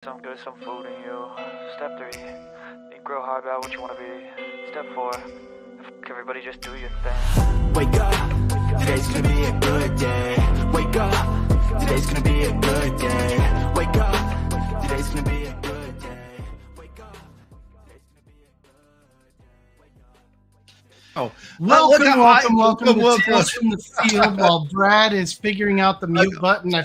Some good, some food in you. Step 3, you grow hard about what you want to be. Step 4, everybody just do your thing. Wake up, today's gonna be a good day. Wake up, today's gonna be a good day. Wake up, today's gonna be a good day. Wake up, today's gonna be a good day. Wake up. Oh, Welcome to Tales from the Field. While Brad is figuring out the mute button, I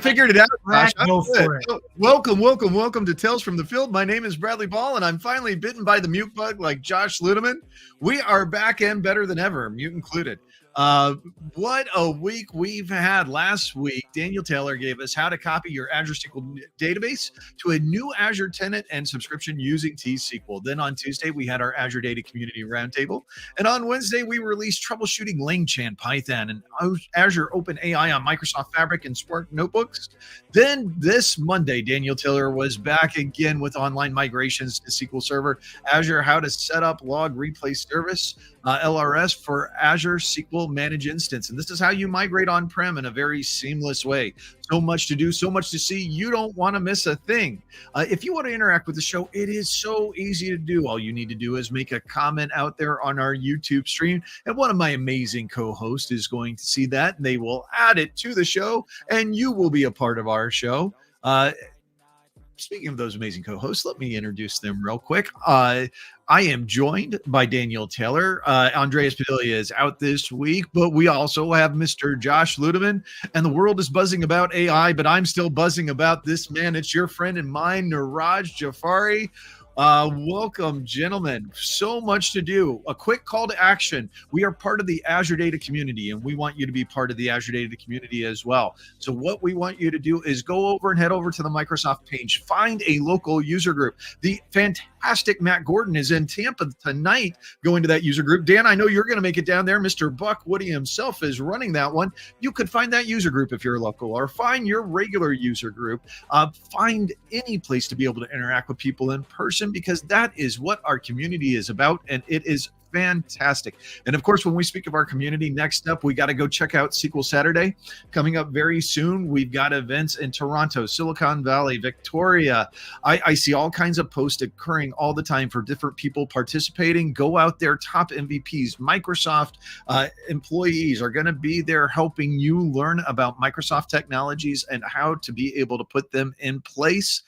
figured it out. Brad, Josh. go for it. Welcome to Tales from the Field. My name is Bradley Ball, and I'm finally bitten by the mute bug like Josh Luedeman. We are back and better than ever, mute included. What a week we've had. Last week, Daniel Taylor gave us how to copy your Azure SQL database to a new Azure tenant and subscription using T-SQL. Then on Tuesday, we had our Azure Data Community Roundtable. And on Wednesday, we released troubleshooting LangChain, Python, and Azure OpenAI on Microsoft Fabric and Spark notebooks. Then this Monday, Daniel Taylor was back again with online migrations to SQL Server, Azure, how to set up log replace service, LRS for Azure SQL Managed Instance. And this is how you migrate on-prem in a very seamless way. So much to do, so much to see. You don't want to miss a thing. If you want to interact with the show, it is so easy to do. All you need to do is make a comment out there on our YouTube stream. And one of my amazing co-hosts is going to see that. And they will add it to the show, and you will be a part of our show. Speaking of those amazing co-hosts, let me introduce them real quick. I am joined by Daniel Taylor. Andreas Padilla is out this week, but we also have Mr. Josh Luedeman, and the world is buzzing about AI, but I'm still buzzing about this man. It's your friend and mine, Neeraj Jhaveri. Welcome, gentlemen. So much to do. A quick call to action. We are part of the Azure Data Community, and we want you to be part of the Azure Data Community as well. So what we want you to do is go over and head over to the Microsoft page. Find a local user group. The fantastic Matt Gordon is in Tampa tonight going to that user group. Dan, I know you're going to make it down there. Mr. Buck Woody himself is running that one. You could find that user group if you're local, or find your regular user group. Find any place to be able to interact with people in person, because that is what our community is about, and it is fantastic. And of course, when we speak of our community, next up, we got to go check out SQL Saturday coming up very soon. We've got events in Toronto, Silicon Valley, Victoria. I see all kinds of posts occurring all the time for different people participating. Go out there. Top MVPs, Microsoft employees are going to be there helping you learn about Microsoft technologies and how to be able to put them in place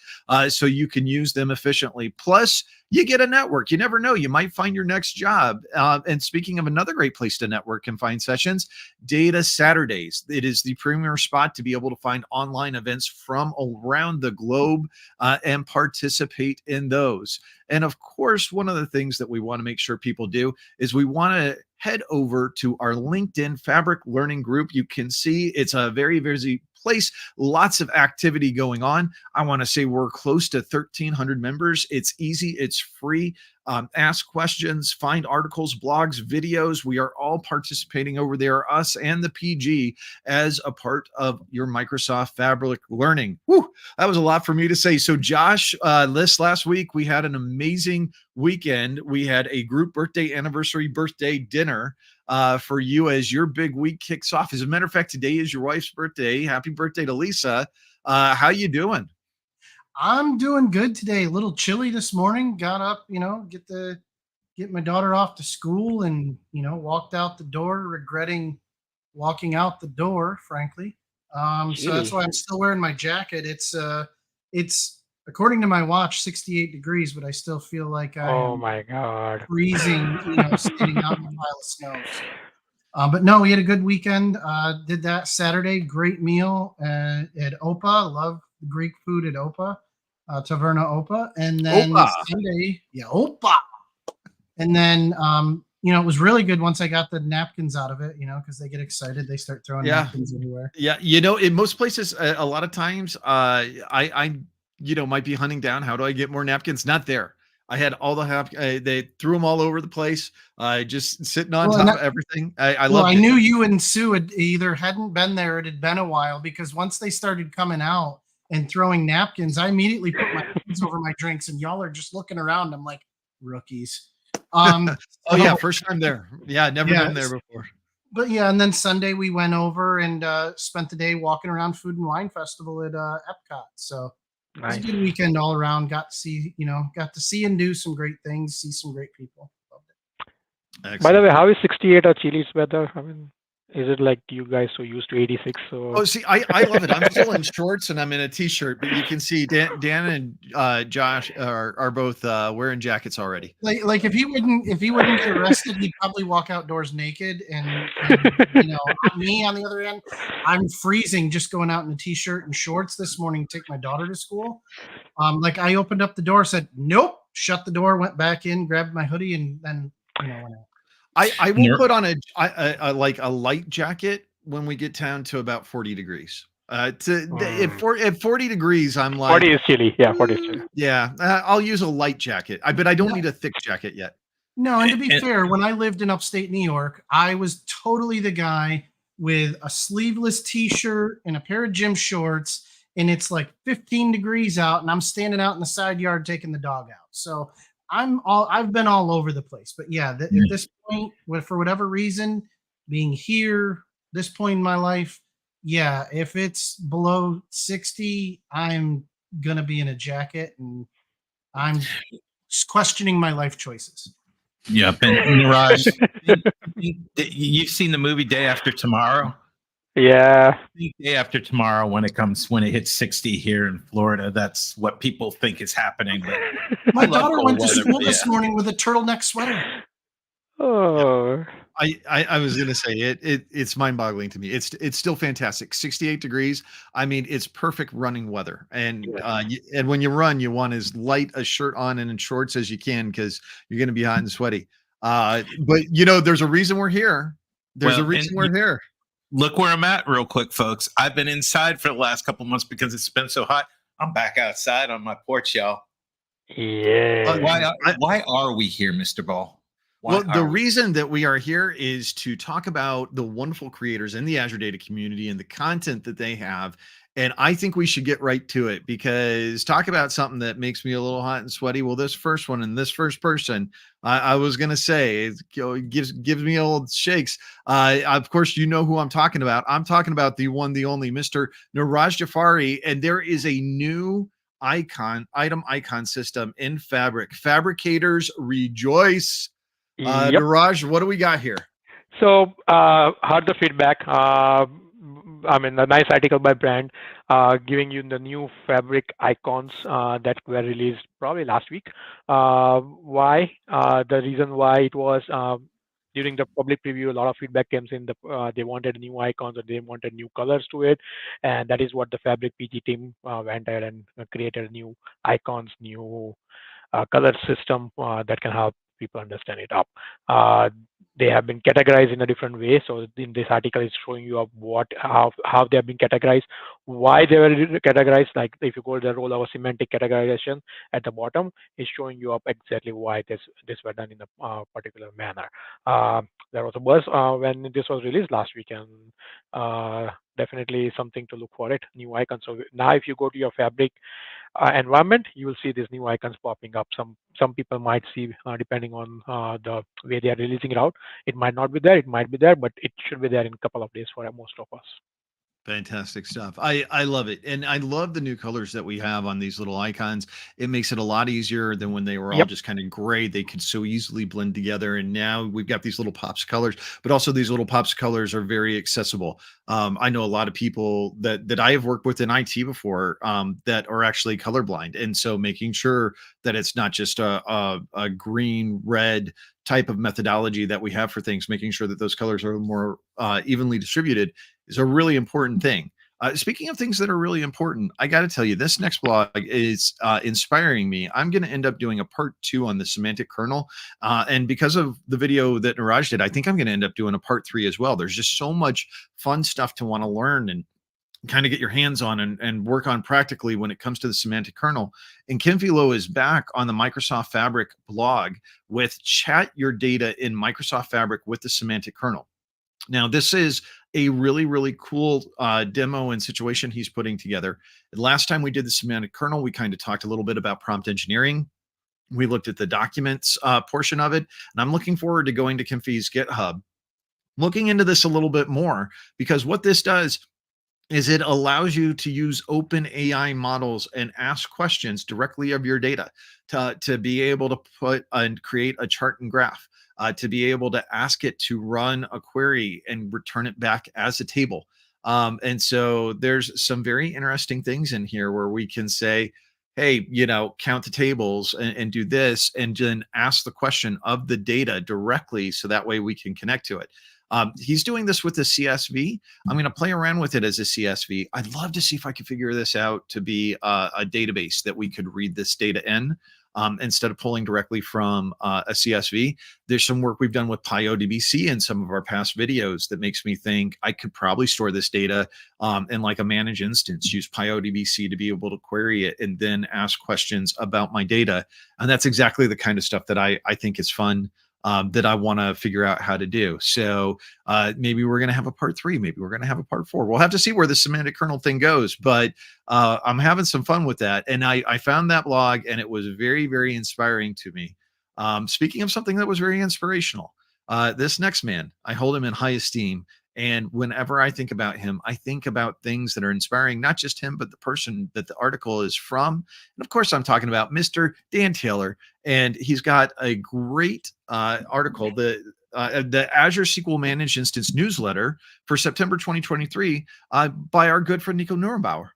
so you can use them efficiently. Plus, you get a network. You never know. You might find your next job. And speaking of another great place to network and find sessions, Data Saturdays. It is the premier spot to be able to find online events from around the globe and participate in those. And of course, one of the things that we want to make sure people do is we want to head over to our LinkedIn Fabric Learning Group. You can see it's a very busy place, lots of activity going on. I want to say we're close to 1,300 members. It's easy, it's free. Ask questions, find articles, blogs, videos. We are all participating over there, us and the PG, as a part of your Microsoft Fabric learning. Whew, that was a lot for me to say. So Josh, this last week, we had an amazing weekend. We had a group anniversary birthday dinner for you as your big week kicks off. As a matter of fact, today is your wife's birthday. Happy birthday to Lisa. How you doing? I'm doing good today. A little chilly this morning. Got up, get my daughter off to school, and walked out the door, regretting walking out the door, frankly. So that's why I'm still wearing my jacket. It's according to my watch 68 degrees, but I still feel like I'm freezing, standing out in a pile of snow. But no, we had a good weekend. Did that Saturday. Great meal at Opa. Love the Greek food at Opa, Taverna Opa. And then Sunday, Opa. And then, it was really good once I got the napkins out of it, because they get excited. They start throwing napkins everywhere. Yeah. In most places, a lot of times, I might be hunting down, how do I get more napkins? Not there. I had all the they threw them all over the place, just sitting on top of everything. I knew you and Sue hadn't been there. It had been a while, because once they started coming out and throwing napkins, I immediately put my hands over my drinks, and y'all are just looking around. I'm like, rookies. First time there. Yeah, never been there before. But and then Sunday we went over and spent the day walking around Food and Wine Festival at Epcot. So It was a Nice. good weekend all around. Got to see and do some great things, see some great people. Loved it. By the Excellent. way, how is 68 or Chile's weather? I mean, is it like you guys so used to 86? So Oh, see, I love it. I'm still in shorts and I'm in a t-shirt, but you can see Dan and Josh are both wearing jackets already. Like if he wouldn't get arrested, he'd probably walk outdoors naked. And me on the other end, I'm freezing just going out in a t-shirt and shorts this morning to take my daughter to school. Like I opened up the door, said nope, shut the door, went back in, grabbed my hoodie, and then went out. I will put on a like a light jacket when we get down to about 40 degrees. At 40 degrees, I'm like 40 is chilly. Yeah, 40 is chilly. Yeah, I'll use a light jacket. But I don't need a thick jacket yet. No, and to be fair, when I lived in upstate New York, I was totally the guy with a sleeveless t-shirt and a pair of gym shorts, and it's like 15 degrees out, and I'm standing out in the side yard taking the dog out. So I've been all over the place. But yeah, at this point, for whatever reason, being here, this point in my life, yeah, if it's below 60, I'm gonna be in a jacket, and I'm questioning my life choices. Yep. And Neeraj, you've seen the movie Day After Tomorrow? Yeah. Day after tomorrow, when it hits 60 here in Florida, that's what people think is happening. But my daughter went to school this morning with a turtleneck sweater. Oh. I was gonna say it's mind-boggling to me. It's still fantastic. 68 degrees. I mean, it's perfect running weather. And and when you run, you want as light a shirt on and in shorts as you can because you're gonna be hot and sweaty. But there's a reason we're here. There's a reason we're here. Look where I'm at real quick, folks. I've been inside for the last couple months because it's been so hot. I'm back outside on my porch, y'all. Yeah. Why are we here, Mr. Ball? The reason that we are here is to talk about the wonderful creators in the Azure Data community and the content that they have. And I think we should get right to it because talk about something that makes me a little hot and sweaty. Well, this first one and this first person, I was going to say, it gives me old shakes. Of course, you know who I'm talking about. I'm talking about the one, the only Mr. Neeraj Jhaveri. And there is a new item icon system in Fabric. Fabricators rejoice. Yep. Neeraj, what do we got here? So, heard the feedback. I mean, a nice article by Brand giving you the new Fabric icons that were released probably last week. Why? The reason why it was during the public preview, a lot of feedback came in. They wanted new icons or they wanted new colors to it, and that is what the Fabric PG team went ahead and created new icons, new color system that can help people understand it up. They have been categorized in a different way. So in this article, it's showing you how they have been categorized, why they were categorized. Like if you go to the role of a semantic categorization at the bottom, it's showing you up exactly why this were done in a particular manner. There was a buzz when this was released last week, and definitely something to look for it. New icons. So now, if you go to your Fabric environment, you will see these new icons popping up. Some people might see, depending on the way they are releasing it out, it might not be there, it might be there, but it should be there in a couple of days for most of us. Fantastic stuff. I love it. And I love the new colors that we have on these little icons. It makes it a lot easier than when they were all just kind of gray. They could so easily blend together. And now we've got these little pops of colors, but also these little pops of colors are very accessible. I know a lot of people that I have worked with in IT before that are actually colorblind. And so making sure that it's not just a green, red type of methodology that we have for things, making sure that those colors are more evenly distributed is a really important thing. Speaking of things that are really important, I got to tell you, this next blog is inspiring me. I'm going to end up doing a part 2 on the semantic kernel. And because of the video that Neeraj did, I think I'm going to end up doing a part 3 as well. There's just so much fun stuff to want to learn and kind of get your hands on and work on practically when it comes to the semantic kernel. And Kim Philo is back on the Microsoft Fabric blog with Chat Your Data in Microsoft Fabric with the semantic kernel. Now, this is a really, really cool demo and situation he's putting together. Last time we did the semantic kernel, we kind of talked a little bit about prompt engineering. We looked at the documents portion of it, and I'm looking forward to going to Kim Phi's GitHub, looking into this a little bit more, because what this does is it allows you to use open AI models and ask questions directly of your data to be able to put and create a chart and graph, to be able to ask it to run a query and return it back as a table. And so there's some very interesting things in here where we can say, hey, count the tables and do this, and then ask the question of the data directly so that way we can connect to it. He's doing this with the CSV. I'm going to play around with it as a CSV. I'd love to see if I could figure this out to be a database that we could read this data in, instead of pulling directly from a CSV. There's some work we've done with PyODBC in some of our past videos that makes me think I could probably store this data in like a managed instance, use PyODBC to be able to query it and then ask questions about my data. And that's exactly the kind of stuff that I think is fun, that I want to figure out how to do. So maybe we're going to have a part 3. Maybe we're going to have a part 4. We'll have to see where the semantic kernel thing goes. But I'm having some fun with that. And I found that blog, and it was very, very inspiring to me. Speaking of something that was very inspirational, this next man, I hold him in high esteem. And whenever I think about him, I think about things that are inspiring, not just him, but the person that the article is from. And of course, I'm talking about Mr. Dan Taylor. And he's got a great article, the Azure SQL Managed Instance newsletter for September 2023 by our good friend Nico Nurembauer.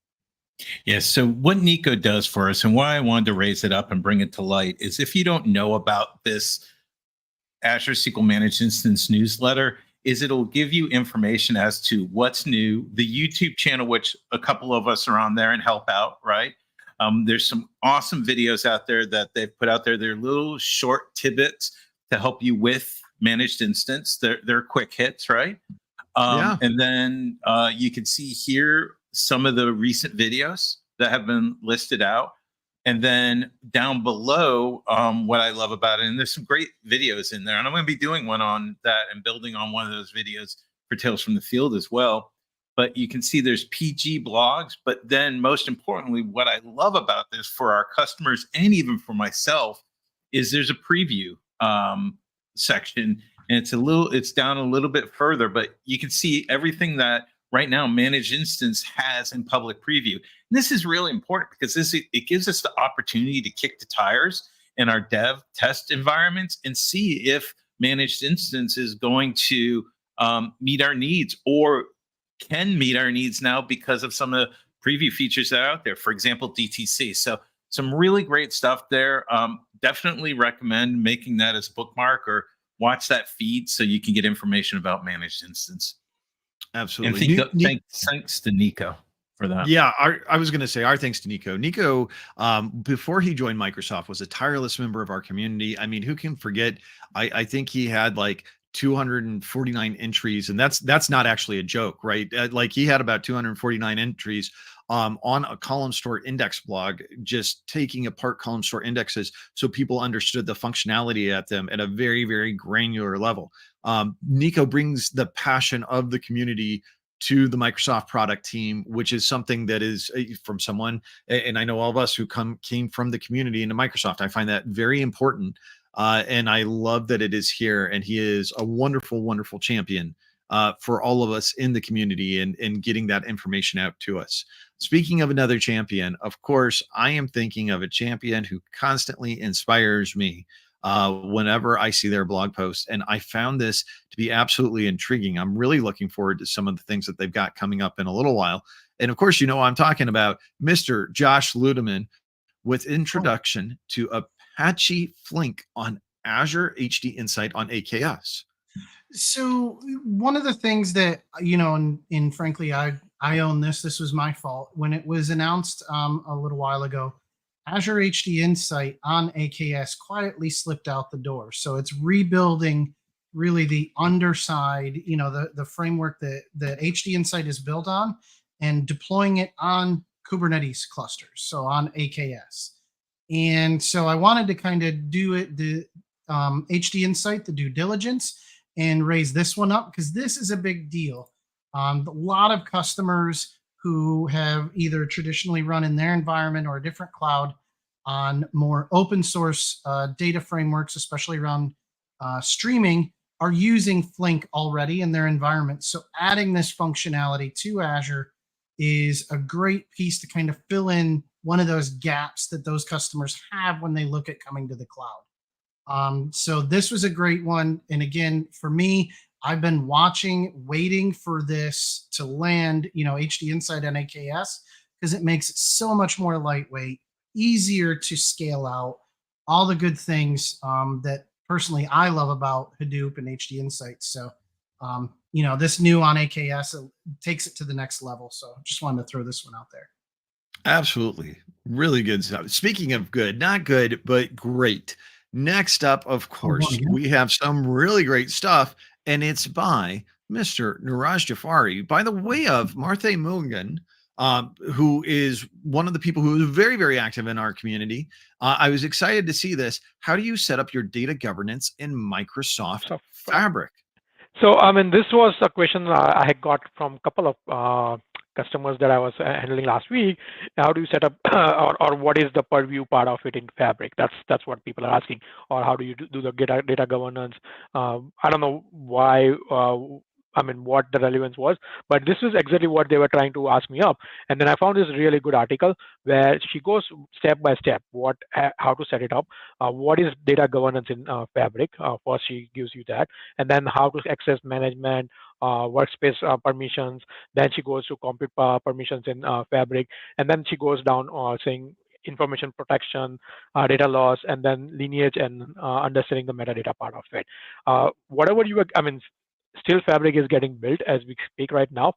Yes. So what Nico does for us, and why I wanted to raise it up and bring it to light, is if you don't know about this Azure SQL Managed Instance newsletter, is it'll give you information as to what's new, the YouTube channel, which a couple of us are on there and help out, right? There's some awesome videos out there that they've put out there. They're little short tidbits to help you with managed instance. They're quick hits, right? Yeah. And then you can see here some of the recent videos that have been listed out. And then down below, what I love about it, and there's some great videos in there, and I'm going to be doing one on that and building on one of those videos for Tales from the Field as well. But you can see there's PG blogs. But then most importantly, what I love about this for our customers and even for myself is there's a preview section, and it's down a little bit further, but you can see everything that right now Managed Instance has in public preview. And this is really important because it gives us the opportunity to kick the tires in our dev test environments and see if Managed Instance is going to meet our needs or can meet our needs now because of some of the preview features that are out there. For example, DTC. So some really great stuff there. Definitely recommend making that as a bookmark or watch that feed so you can get information about Managed Instance. Absolutely. And thanks to Nico for that. Yeah, I was going to say our thanks to Nico. Nico, before he joined Microsoft, was a tireless member of our community. I mean, who can forget? I think he had like 249 entries, and that's not actually a joke, right? Like he had about 249 entries on a column store index blog, just taking apart column store indexes so people understood the functionality at them at a very, very granular level. Nico brings the passion of the community to the Microsoft product team, which is something that is from someone, and I know all of us who came from the community into Microsoft. I find that very important. And I love that it is here. And he is a wonderful, wonderful champion for all of us in the community and getting that information out to us. Speaking of another champion, of course, I am thinking of a champion who constantly inspires me whenever I see their blog posts. And I found this to be absolutely intriguing. I'm really looking forward to some of the things that they've got coming up in a little while. And of course, I'm talking about Mr. Josh Luedeman with introduction to Apache Flink on Azure HD Insight on AKS. So one of the things that, and frankly, I own this. This was my fault. When it was announced a little while ago, Azure HD Insight on AKS quietly slipped out the door. So it's rebuilding really the underside, the framework that HD Insight is built on and deploying it on Kubernetes clusters, so on AKS. And so I wanted to kind of do it, the HD Insight, the due diligence, and raise this one up because this is a big deal. A lot of customers who have either traditionally run in their environment or a different cloud on more open source data frameworks, especially around streaming, are using Flink already in their environment. So adding this functionality to Azure is a great piece to kind of fill in one of those gaps that those customers have when they look at coming to the cloud. So this was a great one. And again, for me, I've been waiting for this to land, HD Insight on AKS, because it makes it so much more lightweight, easier to scale out, all the good things that personally I love about Hadoop and HD Insight. So, this new on AKS takes it to the next level. So just wanted to throw this one out there. Absolutely. Really good stuff. Speaking of good, not good, but great. Next up, of course, we have some really great stuff, and it's by Mr. Neeraj Jhaveri, by the way of Martha Mugan, who is one of the people who is very, very active in our community. I was excited to see this. How do you set up your data governance in Microsoft Fabric? So, this was a question I had got from a couple of customers that I was handling last week. How do you set up, or what is the purview part of it in Fabric? That's what people are asking. Or how do you do the data governance? I don't know why. What the relevance was, but this is exactly what they were trying to ask me up. And then I found this really good article where she goes step by step, how to set it up, what is data governance in Fabric. First, she gives you that, and then how to access management, workspace permissions. Then she goes to compute permissions in Fabric, and then she goes down saying information protection, data loss, and then lineage and understanding the metadata part of it. Whatever you were, still Fabric is getting built as we speak right now.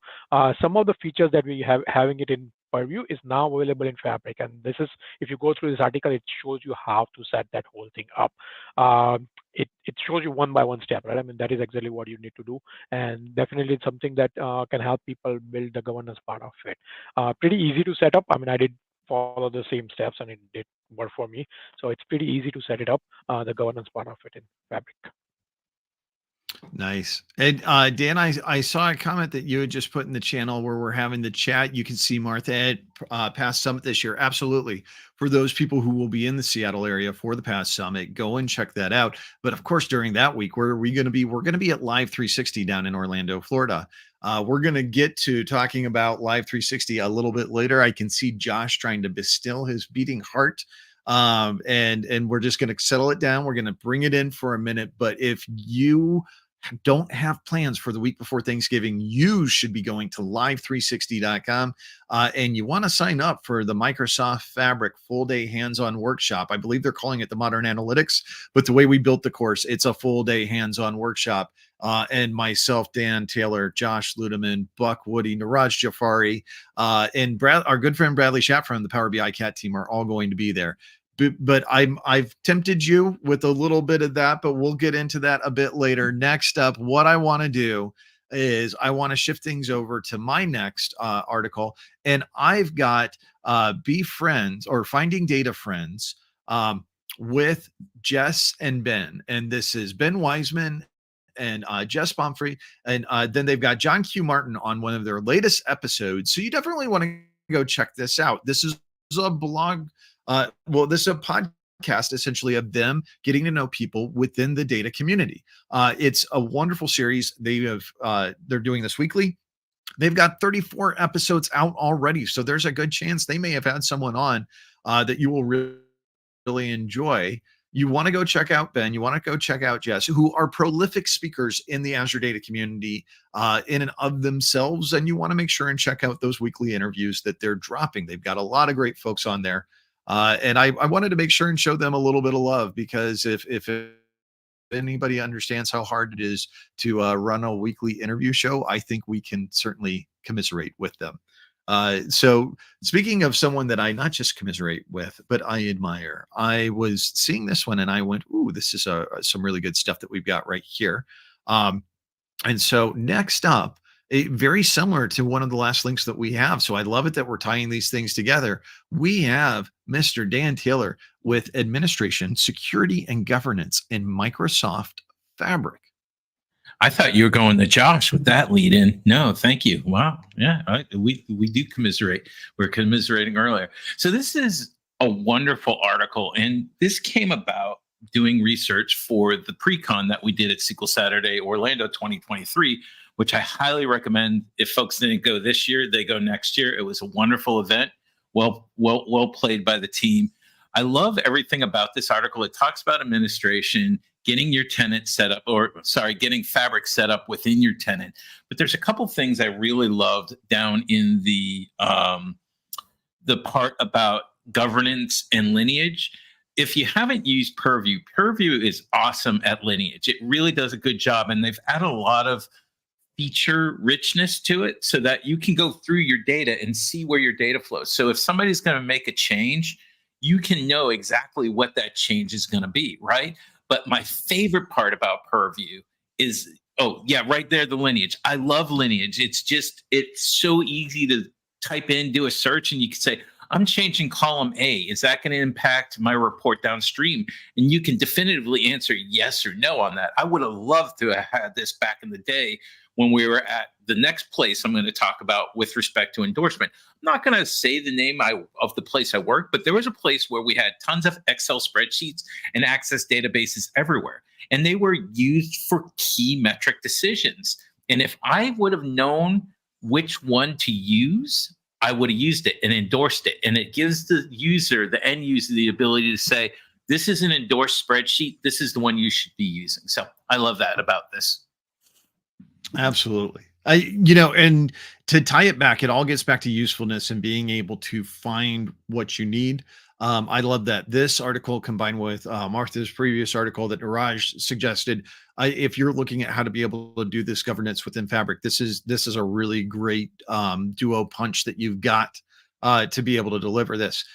Some of the features that we have having it in purview is now available in Fabric, and this is, if you go through this article, it shows you how to set that whole thing up. It shows you one by one step, right? That is exactly what you need to do, and definitely it's something that can help people build the governance part of it. Pretty easy to set up. I did follow the same steps and it did work for me, so it's pretty easy to set it up, the governance part of it in Fabric. Nice. And Dan, I saw a comment that you had just put in the channel where we're having the chat. You can see Martha at Past Summit this year. Absolutely. For those people who will be in the Seattle area for the Past Summit, go and check that out. But of course, during that week, where are we going to be? We're going to be at Live 360 down in Orlando, Florida. We're going to get to talking about Live 360 a little bit later. I can see Josh trying to still his beating heart. And we're just going to settle it down. We're going to bring it in for a minute. But if you don't have plans for the week before Thanksgiving, you should be going to live360.com and you want to sign up for the Microsoft Fabric full day hands-on workshop. I believe they're calling it the Modern Analytics, but the way we built the course, it's a full day hands-on workshop. And myself, Dan Taylor, Josh Luedeman, Buck Woody, Neeraj Jhaveri, and our good friend Bradley Schapp from the Power BI Cat team are all going to be there. But I've tempted you with a little bit of that, but we'll get into that a bit later. Next up, what I want to do is I want to shift things over to my next article, and I've got Be Friends or Finding Data Friends with Jess and Ben, and this is Ben Wiseman and Jess Bomfrey, and then they've got John Q. Martin on one of their latest episodes. So you definitely want to go check this out. This is a blog. This is a podcast essentially of them getting to know people within the data community. It's a wonderful series. They're doing this weekly. They've got 34 episodes out already. So there's a good chance they may have had someone on that you will really enjoy. You want to go check out Ben. You want to go check out Jess, who are prolific speakers in the Azure data community in and of themselves. And you want to make sure and check out those weekly interviews that they're dropping. They've got a lot of great folks on there. And I wanted to make sure and show them a little bit of love, because if anybody understands how hard it is to run a weekly interview show, I think we can certainly commiserate with them. So speaking of someone that I not just commiserate with, but I admire, I was seeing this one and I went, ooh, this is some really good stuff that we've got right here. And so next up, very similar to one of the last links that we have. So I love it that we're tying these things together. We have Mr. Dan Taylor with Administration, Security, and Governance in Microsoft Fabric. I thought you were going to Josh with that lead in. No, thank you. Wow. Yeah, we do commiserate. We were commiserating earlier. So this is a wonderful article, and this came about doing research for the pre-con that we did at SQL Saturday Orlando 2023, which I highly recommend. If folks didn't go this year, they go next year. It was a wonderful event. Well played by the team. I love everything about this article. It talks about administration, getting your tenant set up, getting Fabric set up within your tenant. But there's a couple things I really loved down in the part about governance and lineage. If you haven't used Purview is awesome at lineage. It really does a good job, and they've added a lot of feature richness to it so that you can go through your data and see where your data flows. So if somebody's going to make a change, you can know exactly what that change is going to be, right? But my favorite part about Purview is, right there, the lineage. I love lineage. It's so easy to type in, do a search, and you can say, I'm changing column A. Is that going to impact my report downstream? And you can definitively answer yes or no on that. I would have loved to have had this back in the day when we were at the next place I'm going to talk about with respect to endorsement. I'm not going to say the name of the place I worked, but there was a place where we had tons of Excel spreadsheets and access databases everywhere. And they were used for key metric decisions. And if I would have known which one to use, I would have used it and endorsed it. And it gives the end user, the ability to say, this is an endorsed spreadsheet. This is the one you should be using. So I love that about this. Absolutely. And to tie it back, it all gets back to usefulness and being able to find what you need. I love that this article combined with Martha's previous article that Neeraj suggested. If you're looking at how to be able to do this governance within Fabric, this is a really great duo punch that you've got to be able to deliver this.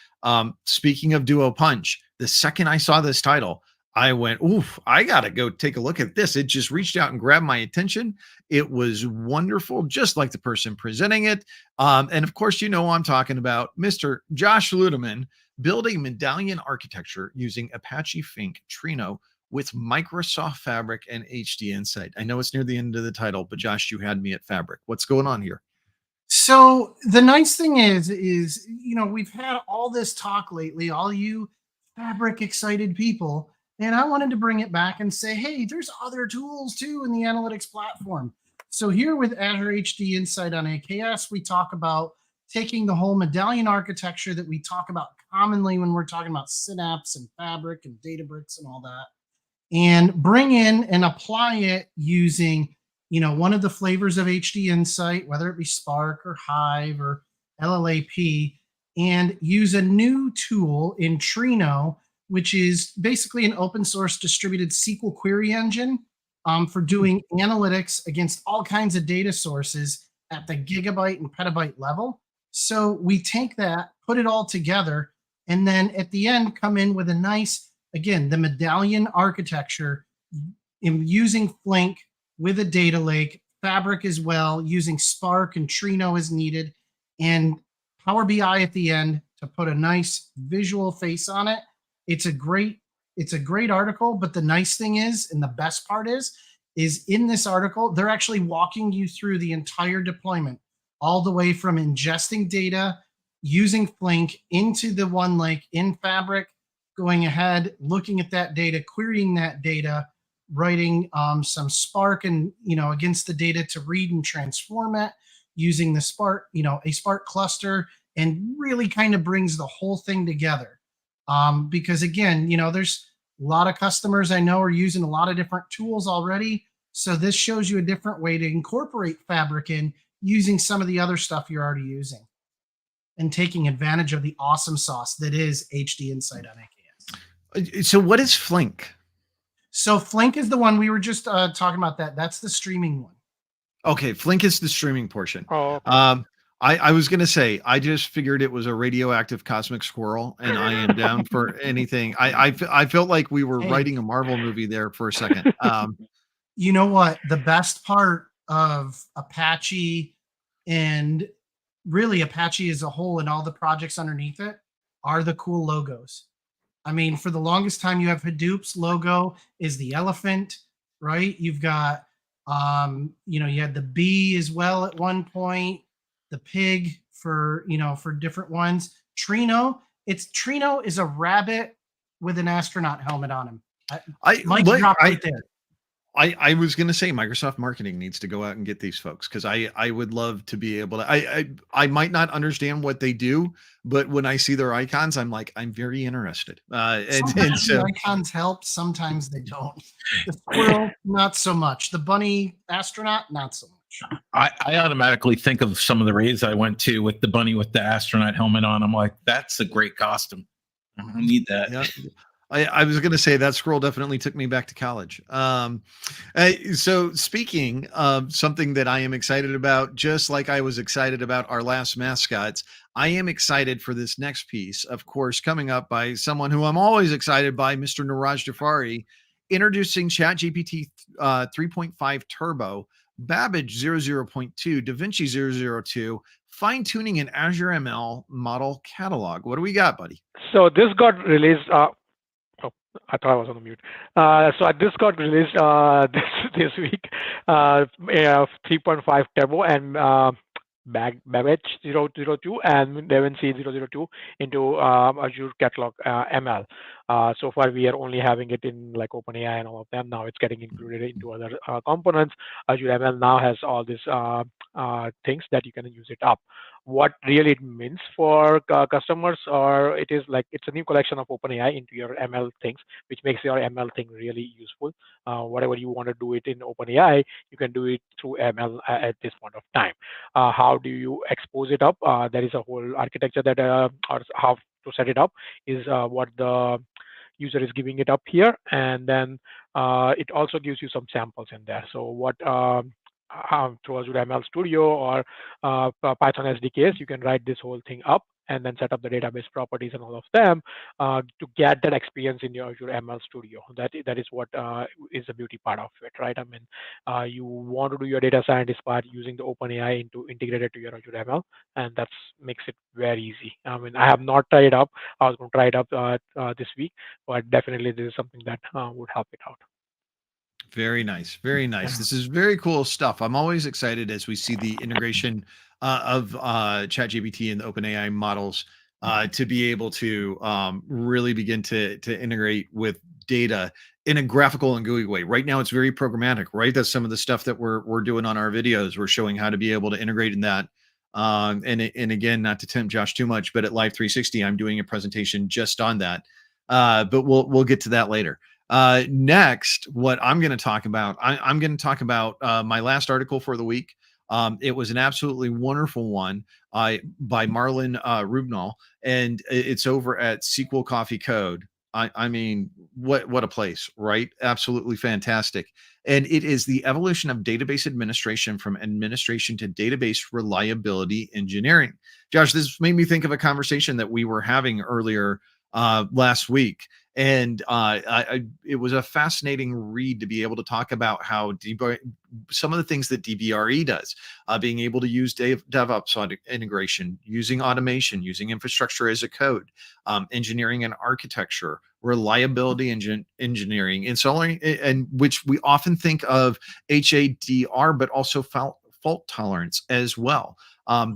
Speaking of duo punch, the second I saw this title, I went, oof, I got to go take a look at this. It just reached out and grabbed my attention. It was wonderful, just like the person presenting it. And of course, I'm talking about Mr. Josh Luedeman building medallion architecture using Apache Flink Trino with Microsoft Fabric and HD Insight. I know it's near the end of the title, but Josh, you had me at Fabric. What's going on here? So the nice thing is, we've had all this talk lately, all you Fabric excited people. And I wanted to bring it back and say, hey, there's other tools too in the analytics platform. So here with Azure HD Insight on AKS, we talk about taking the whole medallion architecture that we talk about commonly when we're talking about Synapse and Fabric and Databricks and all that, and bring in and apply it using, one of the flavors of HD Insight, whether it be Spark or Hive or LLAP, and use a new tool in Trino, which is basically an open source distributed SQL query engine for doing analytics against all kinds of data sources at the gigabyte and petabyte level. So we take that, put it all together, and then at the end come in with a nice, again, the medallion architecture using Flink with a data lake, Fabric as well, using Spark and Trino as needed, and Power BI at the end to put a nice visual face on it. It's a great article, but the nice thing is, and the best part is in this article, they're actually walking you through the entire deployment, all the way from ingesting data, using Flink into the one lake in Fabric, going ahead, looking at that data, querying that data, writing some Spark and, against the data to read and transform it, using the Spark, a Spark cluster, and really kind of brings the whole thing together. Because again, there's a lot of customers I know are using a lot of different tools already. So this shows you a different way to incorporate Fabric in using some of the other stuff you're already using and taking advantage of the awesome sauce that is HD Insight on AKS. So what is Flink? So Flink is the one we were just talking about. That's the streaming one. Okay. Flink is the streaming portion. Oh, okay. I was going to say, I just figured it was a radioactive cosmic squirrel, and I am down for anything. I felt like we were writing a Marvel movie there for a second. You know what? The best part of Apache, and really Apache as a whole and all the projects underneath it, are the cool logos. I mean, for the longest time, you have Hadoop's logo is the elephant, right? You've got, you had the bee as well at one point. The pig for different ones. Trino is a rabbit with an astronaut helmet on him. Mic drop right there. I was going to say Microsoft marketing needs to go out and get these folks, because I would love to be able to. I might not understand what they do, but when I see their icons, I'm like, I'm very interested. And Sometimes the so icons help, sometimes they don't. The squirrel, not so much. The bunny astronaut, not so much. I automatically think of some of the raids I went to with the bunny with the astronaut helmet on. I'm like, that's a great costume. I need that. yeah, I was going to say that scroll definitely took me back to college. So speaking of something that I am excited about, just like I was excited about our last mascots, I am excited for this next piece, of course, coming up by someone who I'm always excited by, Mr. Neeraj Jhaveri, introducing ChatGPT 3.5 Turbo, Babbage 00.2, DaVinci 002, fine-tuning in Azure ML model catalog. What do we got, buddy? So this got released. Oh, I thought I was on the mute. So this got released this week. 3.5 Turbo and Babbage 002 and DaVinci 002 into Azure Catalog ML. So far, we are only having it in like OpenAI and all of them. Now it's getting included into other components. Azure ML now has all these things that you can use it up. What really it means for customers, or it is like it's a new collection of OpenAI into your ML things, which makes your ML thing really useful. Whatever you want to do it in OpenAI, you can do it through ML at this point of time. How do you expose it up? There is a whole architecture that, or how to set it up is what the user is giving it up here, and then it also gives you some samples in there. So what through Azure ML Studio or Python SDKs, you can write this whole thing up and then set up the database properties and all of them to get that experience in your Azure ML Studio. That is what is the beauty part of it, right? I mean, you want to do your data scientist part using the OpenAI into integrated to your Azure ML, and that makes it very easy. I mean, I have not tried it up. I was going to try it up this week, but definitely this is something that would help it out. Very nice. Very nice. This is very cool stuff. I'm always excited as we see the integration of ChatGPT and the OpenAI models to be able to really begin to integrate with data in a graphical and GUI way. Right now, it's very programmatic, right? That's some of the stuff that we're doing on our videos. We're showing how to be able to integrate in that. And again, not to tempt Josh too much, but at Live 360, I'm doing a presentation just on that. But we'll get to that later. Next, what I'm going to talk about, I'm going to talk about my last article for the week. It was an absolutely wonderful one by Marlon Rubnall, and it's over at SQL Coffee Code. I mean, what a place, right? Absolutely fantastic. And it is the evolution of database administration from administration to database reliability engineering. Josh, this made me think of a conversation that we were having earlier last week. And it was a fascinating read to be able to talk about how some of the things that DBRE does, being able to use DevOps integration, using automation, using infrastructure as a code, engineering and architecture, reliability engineering, and so on, and which we often think of HADR, but also fault tolerance as well.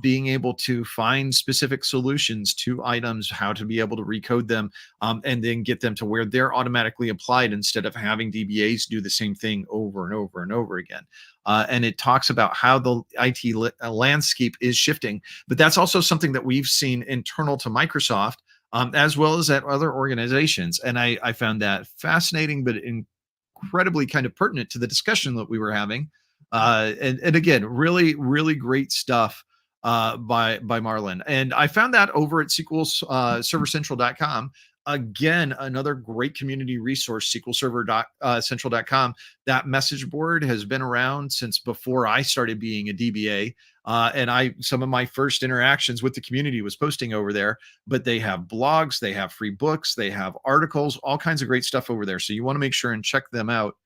Being able to find specific solutions to items, how to be able to recode them, and then get them to where they're automatically applied instead of having DBAs do the same thing over and over and over again. And it talks about how the IT landscape is shifting, but that's also something that we've seen internal to Microsoft, as well as at other organizations. And I found that fascinating, but incredibly kind of pertinent to the discussion that we were having. And again, really, really great stuff by Marlon. And I found that over at SQLServerCentral.com. Again, another great community resource, SQLServerCentral.com. That message board has been around since before I started being a DBA. And some of my first interactions with the community was posting over there, but they have blogs, they have free books, they have articles, all kinds of great stuff over there. So you want to make sure and check them out.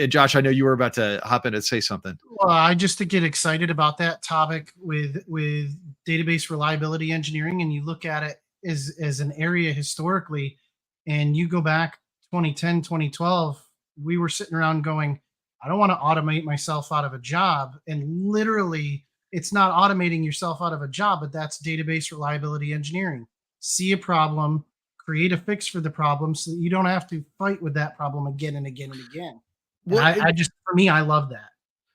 Josh, I know you were about to hop in and say something. Well, I just to get excited about that topic with database reliability engineering, and you look at it as an area historically, and you go back 2010, 2012, we were sitting around going, I don't want to automate myself out of a job. And literally, it's not automating yourself out of a job, but that's database reliability engineering. See a problem, create a fix for the problem so that you don't have to fight with that problem again and again and again. And I just, for me, I love that.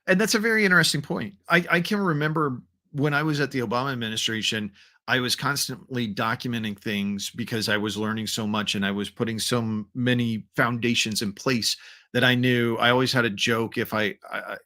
And that's a very interesting point. I can remember when I was at the Obama administration, I was constantly documenting things because I was learning so much and I was putting so many foundations in place that I knew. I always had a joke: if I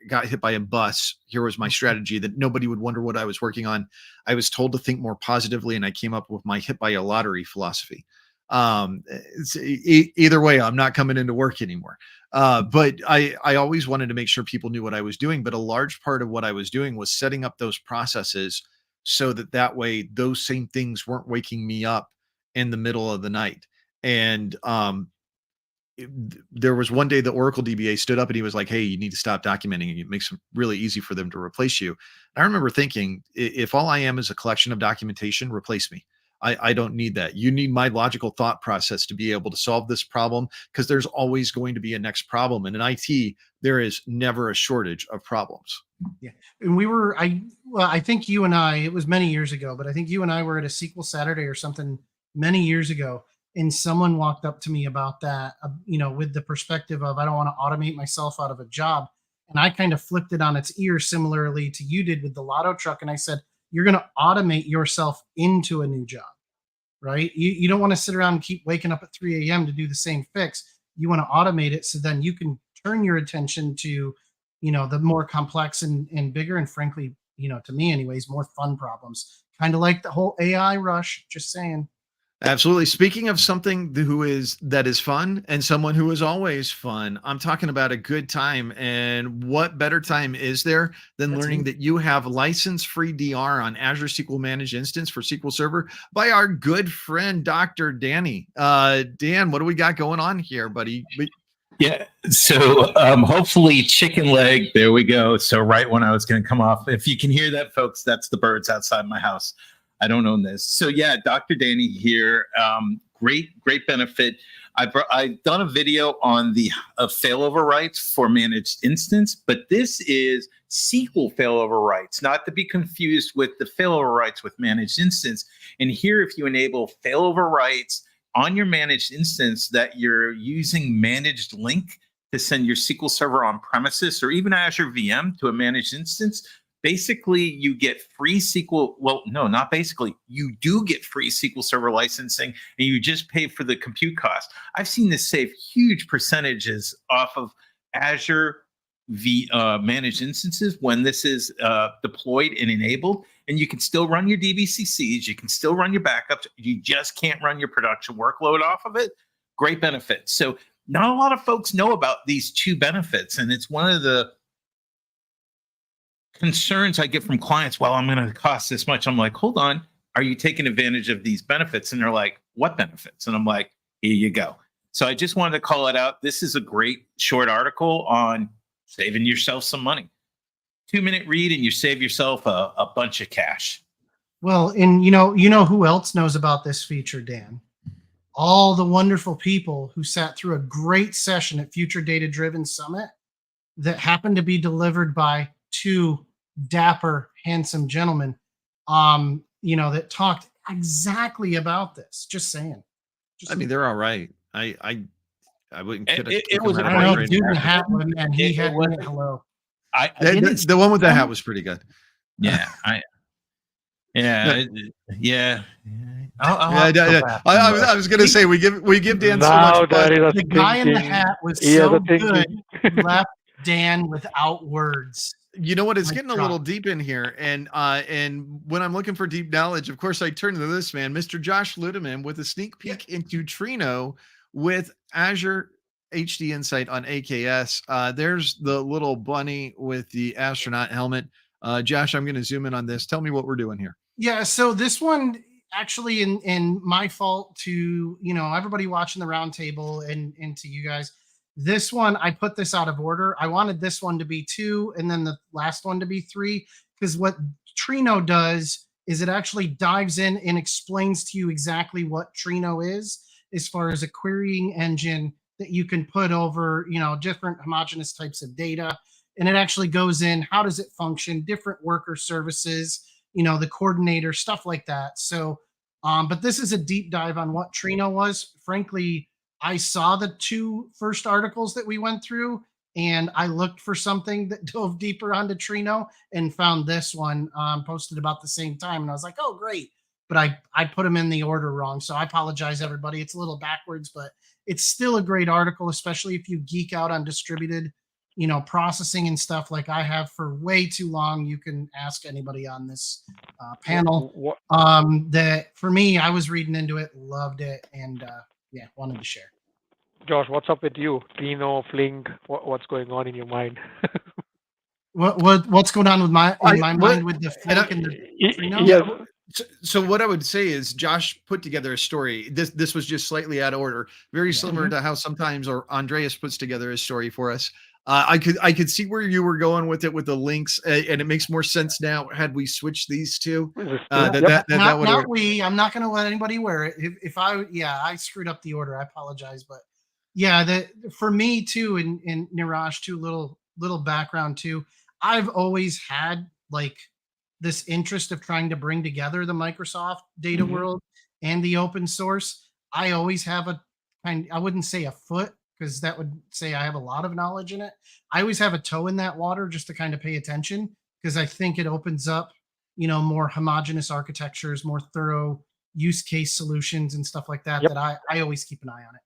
got hit by a bus, here was my strategy that nobody would wonder what I was working on. I was told to think more positively, and I came up with my hit by a lottery philosophy. Either way, I'm not coming into work anymore. But I always wanted to make sure people knew what I was doing. But a large part of what I was doing was setting up those processes so that way those same things weren't waking me up in the middle of the night. And there was one day the Oracle DBA stood up and he was like, "Hey, you need to stop documenting, and it makes it really easy for them to replace you." And I remember thinking, if all I am is a collection of documentation, replace me. I don't need that. You need my logical thought process to be able to solve this problem, because there's always going to be a next problem. And in IT, there is never a shortage of problems. Yeah. And I think you and I, it was many years ago, but I think you and I were at a SQL Saturday or something many years ago. And someone walked up to me about that, with the perspective of, I don't want to automate myself out of a job. And I kind of flipped it on its ear, similarly to you did with the lotto truck. And I said, you're going to automate yourself into a new job, right? You don't want to sit around and keep waking up at 3 a.m. to do the same fix. You want to automate it so then you can turn your attention to, the more complex and bigger, and frankly, to me anyways, more fun problems. Kind of like the whole AI rush, just saying. Absolutely. Speaking of something that is fun and someone who is always fun, I'm talking about a good time. And what better time is there than learning that you have license-free DR on Azure SQL Managed Instance for SQL Server by our good friend, Dr. Danny. Dan, what do we got going on here, buddy? Yeah. So hopefully chicken leg. There we go. So right when I was going to come off, if you can hear that, folks, that's the birds outside my house. I don't own this. So yeah, Dr. Danny here. Great benefit. I've done a video on the failover rights for managed instance, but this is SQL failover rights, not to be confused with the failover rights with managed instance. And here, if you enable failover rights on your managed instance that you're using managed link to send your SQL Server on premises or even Azure VM to a managed instance, basically you get free SQL. Well, no, not basically. You do get free SQL Server licensing, and you just pay for the compute cost. I've seen this save huge percentages off of Azure managed instances when this is deployed and enabled. And you can still run your DBCCs, you can still run your backups, you just can't run your production workload off of it. Great benefits. So not a lot of folks know about these two benefits, and it's one of the concerns I get from clients. Well, I'm going to cost this much. I'm like, hold on, are you taking advantage of these benefits? And they're like, what benefits? And I'm like, here you go. So I just wanted to call it out. This is a great short article on saving yourself some money. 2-minute read and you save yourself a bunch of cash. Well, and you know who else knows about this feature, Dan? All the wonderful people who sat through a great session at Future Data Driven Summit that happened to be delivered by two dapper, handsome gentlemen, that talked exactly about this. Just saying. I mean, they're all right. I wouldn't. It was. I don't know, dude in the hat, and he had hello. The one with the hat was pretty good. Yeah, I was going to say we give Dan so much. The guy in the hat was so good, he left Dan without words. You know what? It's getting a little deep in here, and when I'm looking for deep knowledge, of course, I turn to this man, Mr. Josh Luedeman, with a sneak peek into Trino with Azure HD Insight on AKS. There's the little bunny with the astronaut helmet. Josh, I'm going to zoom in on this. Tell me what we're doing here. Yeah, so this one actually, in my fault to everybody watching the roundtable and to you guys, this one I put this out of order. I wanted this one to be 2, and then the last one to be 3, because what Trino does is it actually dives in and explains to you exactly what Trino is, as far as a querying engine that you can put over, different homogeneous types of data. And it actually goes in, how does it function, different worker services, the coordinator, stuff like that. So, but this is a deep dive on what Trino was. Frankly, I saw the 2 first articles that we went through, and I looked for something that dove deeper onto Trino and found this one posted about the same time. And I was like, oh, great. But I put them in the order wrong. So I apologize, everybody. It's a little backwards, but it's still a great article, especially if you geek out on distributed, processing and stuff like I have for way too long. You can ask anybody on this panel. That for me, I was reading into it, loved it, and wanted to share. Josh, what's up with you? Trino, Flink, what's going on in your mind? What's going on with my mind with the Flink and the Trino? Yeah. So what I would say is Josh put together a story. This was just slightly out of order, very similar to how sometimes Andreas puts together a story for us. I could see where you were going with it with the links, and it makes more sense now had we switched these two. I'm not going to let anybody wear it. If I screwed up the order, I apologize, but for me too, and Neeraj too, little background too. I've always had like this interest of trying to bring together the Microsoft data world and the open source. I always have I wouldn't say a foot, because that would say I have a lot of knowledge in it. I always have a toe in that water just to kind of pay attention, because I think it opens up, more homogeneous architectures, more thorough use case solutions and stuff like that, that I always keep an eye on it.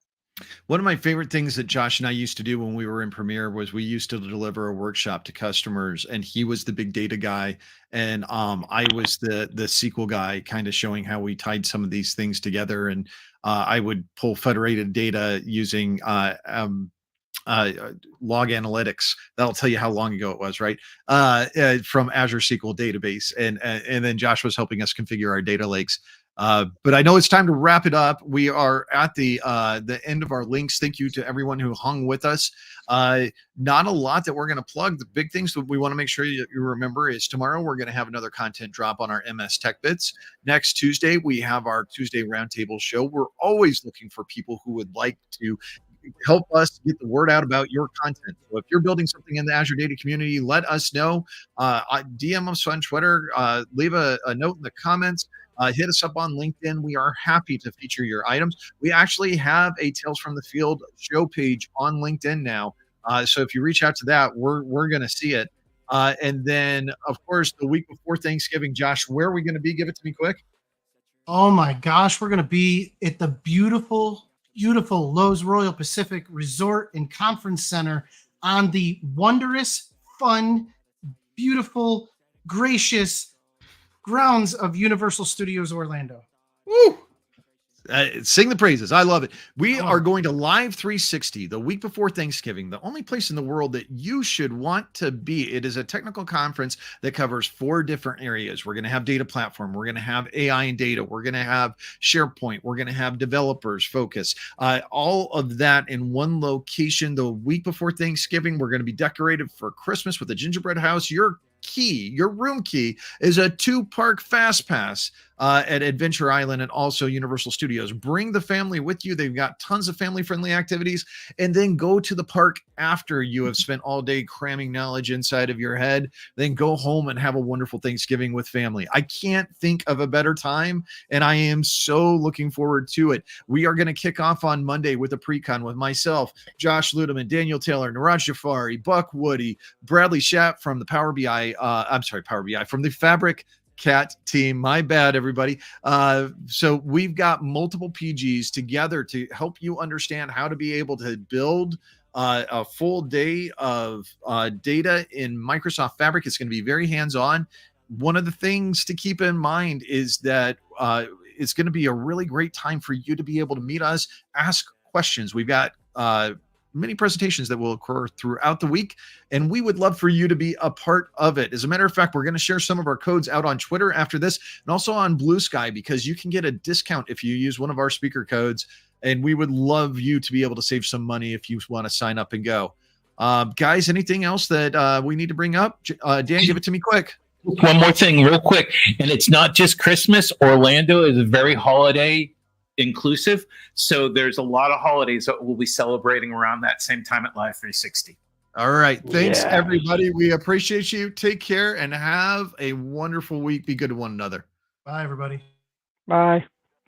One of my favorite things that Josh and I used to do when we were in Premiere was we used to deliver a workshop to customers, and he was the big data guy, and I was the SQL guy, kind of showing how we tied some of these things together. And I would pull federated data using log analytics. That'll tell you how long ago it was, right? From Azure SQL database, and then Josh was helping us configure our data lakes. But I know it's time to wrap it up. We are at the end of our links. Thank you to everyone who hung with us. Not a lot that we're going to plug. The big things that we want to make sure you remember is tomorrow we're going to have another content drop on our MS Tech Bits. Next Tuesday, we have our Tuesday Roundtable show. We're always looking for people who would like to help us get the word out about your content. So if you're building something in the Azure data community, let us know. DM us on Twitter. Leave a note in the comments. Hit us up on LinkedIn. We are happy to feature your items. We actually have a Tales from the Field show page on LinkedIn now. So if you reach out to that, we're going to see it. And then, of course, the week before Thanksgiving, Josh, where are we going to be? Give it to me quick. Oh, my gosh. We're going to be at the beautiful Lowe's Royal Pacific Resort and Conference Center on the wondrous, fun, beautiful, gracious grounds of Universal Studios Orlando. Woo! Sing the praises. I love it. We are going to Live 360 the week before Thanksgiving, the only place in the world that you should want to be. It is a technical conference that covers 4 different areas. We're going to have data platform. We're going to have AI and data. We're going to have SharePoint. We're going to have developers focus. All of that in one location the week before Thanksgiving. We're going to be decorated for Christmas with a gingerbread house. Your room key is a 2-park fast pass at Adventure Island and also Universal Studios. Bring the family with you. They've got tons of family-friendly activities. And then go to the park after you have spent all day cramming knowledge inside of your head. Then go home and have a wonderful Thanksgiving with family. I can't think of a better time, and I am so looking forward to it. We are going to kick off on Monday with a pre-con with myself, Josh Luedeman, Daniel Taylor, Neeraj Jhaveri, Buck Woody, Bradley Schapp from the Power BI, from the Fabric Cat team. My bad, everybody. So we've got multiple PGs together to help you understand how to be able to build a full day of data in Microsoft Fabric. It's going to be very hands-on. One of the things to keep in mind is that it's going to be a really great time for you to be able to meet us, ask questions. We've got many presentations that will occur throughout the week, and we would love for you to be a part of it. As a matter of fact, we're going to share some of our codes out on Twitter after this, and also on Blue Sky, because you can get a discount if you use one of our speaker codes, and we would love you to be able to save some money if you want to sign up and go. Guys, anything else that we need to bring up? Dan, give it to me quick. One more thing real quick, and it's not just Christmas. Orlando is a very holiday inclusive, so there's a lot of holidays that we'll be celebrating around that same time at Live 360. All right, thanks everybody. We appreciate you. Take care and have a wonderful week. Be good to one another. Bye, everybody. Bye.